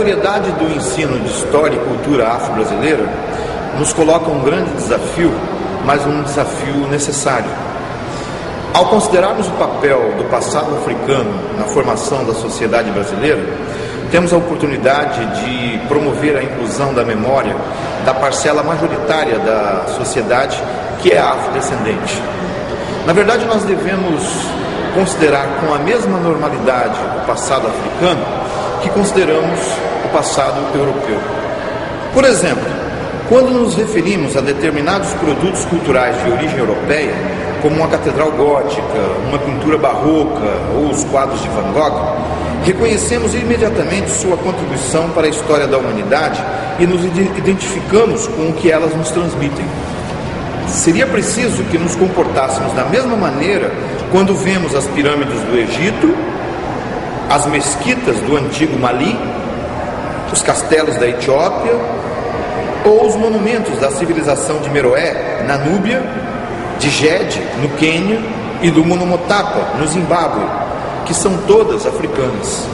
obrigatoriedade do ensino de história e cultura afro-brasileira nos coloca um grande desafio, mas um desafio necessário. Ao considerarmos o papel do passado africano na formação da sociedade brasileira, temos a oportunidade de promover a inclusão da memória da parcela majoritária da sociedade que é afrodescendente. Na verdade, nós devemos considerar com a mesma normalidade o passado africano que consideramos o passado europeu. Por exemplo, quando nos referimos a determinados produtos culturais de origem europeia, como uma catedral gótica, uma pintura barroca ou os quadros de Van Gogh, reconhecemos imediatamente sua contribuição para a história da humanidade e nos identificamos com o que elas nos transmitem. Seria preciso que nos comportássemos da mesma maneira quando vemos as pirâmides do Egito, as mesquitas do antigo Mali, os castelos da Etiópia ou os monumentos da civilização de Meroé, na Núbia, de Gede, no Quênia, e do Monomotapa, no Zimbábue, que são todas africanas.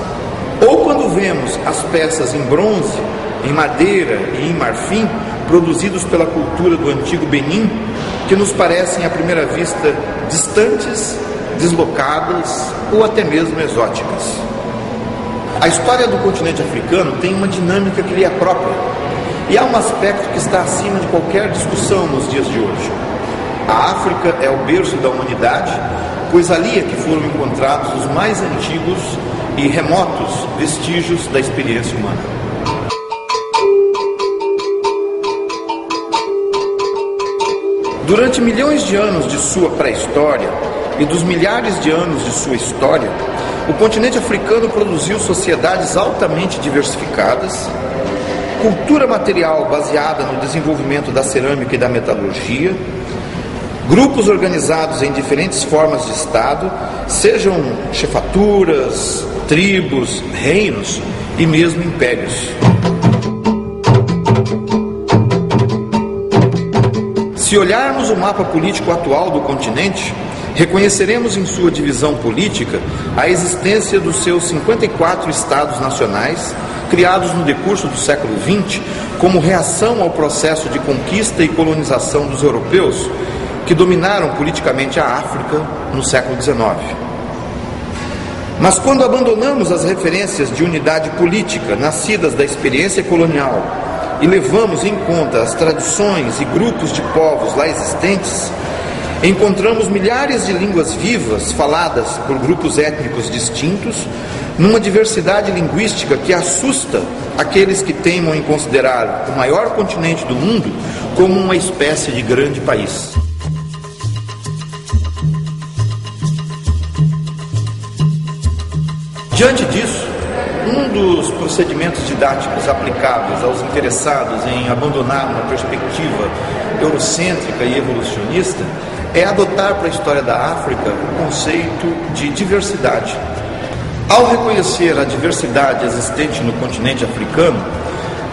Ou quando vemos as peças em bronze, em madeira e em marfim, produzidos pela cultura do antigo Benin, que nos parecem à primeira vista distantes, deslocadas ou até mesmo exóticas. A história do continente africano tem uma dinâmica que lhe é própria, e há um aspecto que está acima de qualquer discussão nos dias de hoje. A África é o berço da humanidade, pois ali é que foram encontrados os mais antigos e remotos vestígios da experiência humana. Durante milhões de anos de sua pré-história e dos milhares de anos de sua história, o continente africano produziu sociedades altamente diversificadas, cultura material baseada no desenvolvimento da cerâmica e da metalurgia, grupos organizados em diferentes formas de Estado, sejam chefaturas, tribos, reinos e mesmo impérios. Se olharmos o mapa político atual do continente, reconheceremos em sua divisão política a existência dos seus 54 estados nacionais, criados no decurso do século XX, como reação ao processo de conquista e colonização dos europeus, que dominaram politicamente a África no século XIX. Mas quando abandonamos as referências de unidade política nascidas da experiência colonial e levamos em conta as tradições e grupos de povos lá existentes, encontramos milhares de línguas vivas faladas por grupos étnicos distintos, numa diversidade linguística que assusta aqueles que teimam em considerar o maior continente do mundo como uma espécie de grande país. Diante disso, um dos procedimentos didáticos aplicáveis aos interessados em abandonar uma perspectiva eurocêntrica e evolucionista é adotar para a história da África o conceito de diversidade. Ao reconhecer a diversidade existente no continente africano,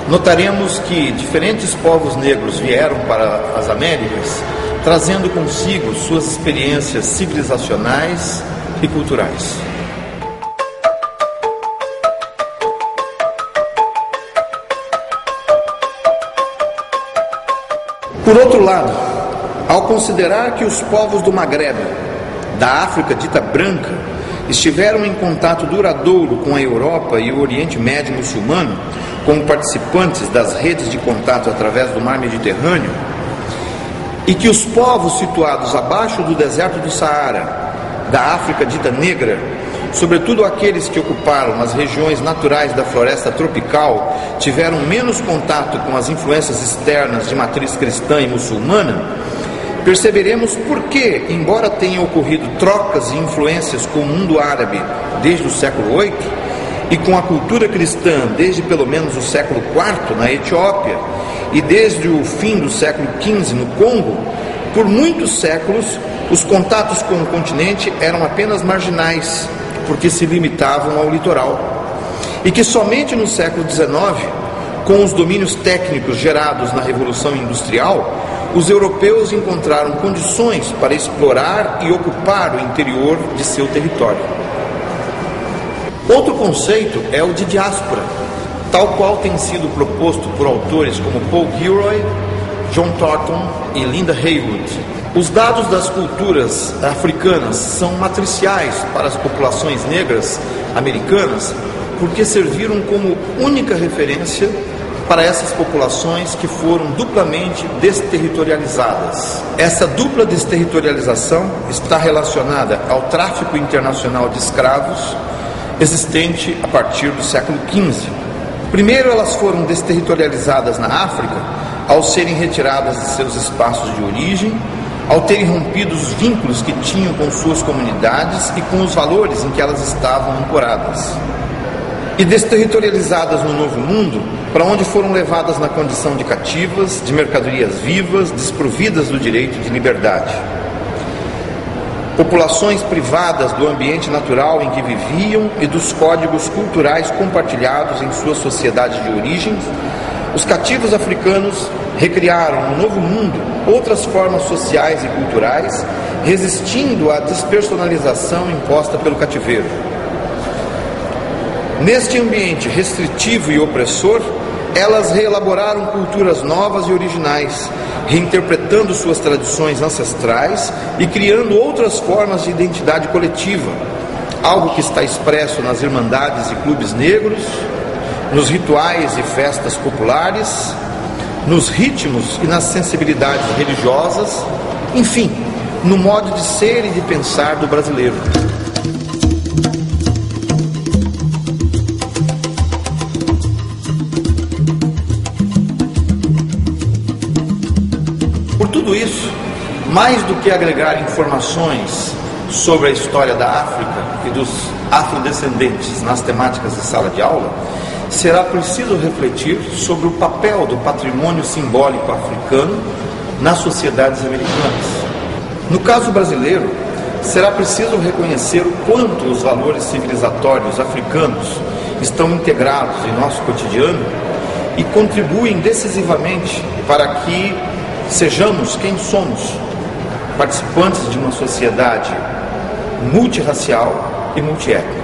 notaremos que diferentes povos negros vieram para as Américas, trazendo consigo suas experiências civilizacionais e culturais. Por outro lado, ao considerar que os povos do Magreb, da África dita branca, estiveram em contato duradouro com a Europa e o Oriente Médio muçulmano, como participantes das redes de contato através do mar Mediterrâneo, e que os povos situados abaixo do deserto do Saara, da África dita negra, sobretudo aqueles que ocuparam as regiões naturais da floresta tropical, tiveram menos contato com as influências externas de matriz cristã e muçulmana, perceberemos por que, embora tenham ocorrido trocas e influências com o mundo árabe desde o século VIII e com a cultura cristã desde pelo menos o século IV na Etiópia e desde o fim do século XV no Congo, por muitos séculos os contatos com o continente eram apenas marginais, porque se limitavam ao litoral, e que somente no século XIX, com os domínios técnicos gerados na Revolução Industrial, os europeus encontraram condições para explorar e ocupar o interior de seu território. Outro conceito é o de diáspora, tal qual tem sido proposto por autores como Paul Gilroy, John Thornton e Linda Haywood. Os dados das culturas africanas são matriciais para as populações negras americanas porque serviram como única referência para essas populações que foram duplamente desterritorializadas. Essa dupla desterritorialização está relacionada ao tráfico internacional de escravos existente a partir do século XV. Primeiro, elas foram desterritorializadas na África ao serem retiradas de seus espaços de origem, ao terem rompido os vínculos que tinham com suas comunidades e com os valores em que elas estavam ancoradas. E desterritorializadas no Novo Mundo, para onde foram levadas na condição de cativas, de mercadorias vivas, desprovidas do direito de liberdade. Populações privadas do ambiente natural em que viviam e dos códigos culturais compartilhados em sua sociedade de origem, os cativos africanos recriaram no Novo Mundo outras formas sociais e culturais, resistindo à despersonalização imposta pelo cativeiro. Neste ambiente restritivo e opressor, elas reelaboraram culturas novas e originais, reinterpretando suas tradições ancestrais e criando outras formas de identidade coletiva, algo que está expresso nas irmandades e clubes negros, nos rituais e festas populares, nos ritmos e nas sensibilidades religiosas, enfim, no modo de ser e de pensar do brasileiro. Por tudo isso, mais do que agregar informações sobre a história da África e dos afrodescendentes nas temáticas de sala de aula, será preciso refletir sobre o papel do patrimônio simbólico africano nas sociedades americanas. No caso brasileiro, será preciso reconhecer o quanto os valores civilizatórios africanos estão integrados em nosso cotidiano e contribuem decisivamente para que sejamos quem somos, participantes de uma sociedade multirracial e multiétnica.